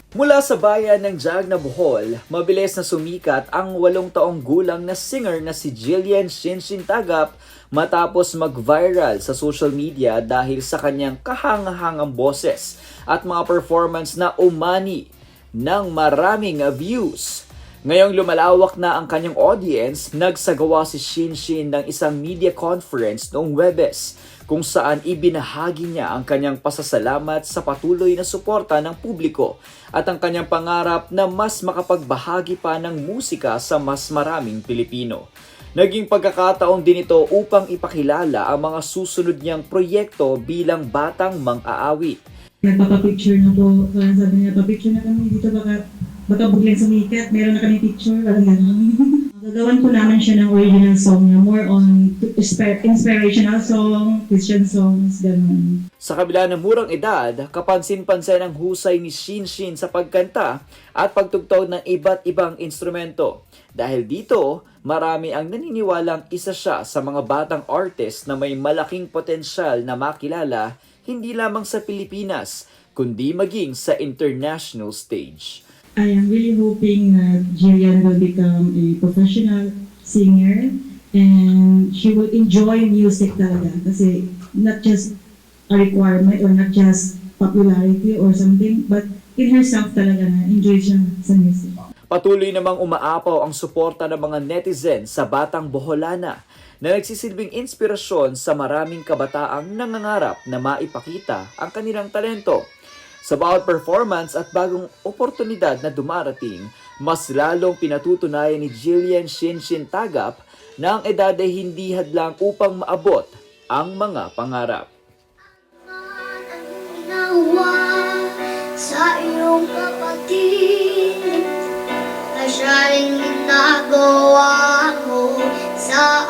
Mula sa bayan ng Jagna, Bohol, mabilis na sumikat ang 8 taong gulang na singer na si Jillian Shinshin Tagap matapos mag-viral sa social media dahil sa kanyang kahangahangang boses at mga performance na umani ng maraming views. Ngayong lumalawak na ang kanyang audience, nagsagawa si Shinshin ng isang media conference noong Huwebes kung saan ibinahagi niya ang kanyang pasasalamat sa patuloy na suporta ng publiko at ang kanyang pangarap na mas makapagbahagi pa ng musika sa mas maraming Pilipino. Naging pagkakataon din ito upang ipakilala ang mga susunod niyang proyekto bilang batang mang-aawit. Nagpapapicture na po, sabi niya, papicture na kami dito, baka biglang sumikat, meron na kami picture, parang gano'n. Gagawan po naman siya ng original song niya, more on inspirational song, Christian songs, gano'n. Sa kabila ng murang edad, kapansin-pansin ang husay ni Shinshin sa pagkanta at pagtugtog ng iba't ibang instrumento. Dahil dito, marami ang naniniwalang isa siya sa mga batang artist na may malaking potensyal na makilala hindi lamang sa Pilipinas, kundi maging sa international stage. I am really hoping that Jillian will become a professional singer and she will enjoy music talaga kasi not just a requirement or not just popularity or something, but in herself talaga na enjoy siya sa music. Patuloy namang umaapaw ang suporta ng mga netizen sa batang Boholana na nagsisilbing inspirasyon sa maraming kabataang nangangarap na maipakita ang kanilang talento. Sa bawat performance at bagong oportunidad na dumarating, mas lalong pinatutunayan ni Jillian Shinshin Tagap na ang edad ay hindi hadlang upang maabot ang mga pangarap. Sa iyong kapatid, na siya rin ginagawa mo sa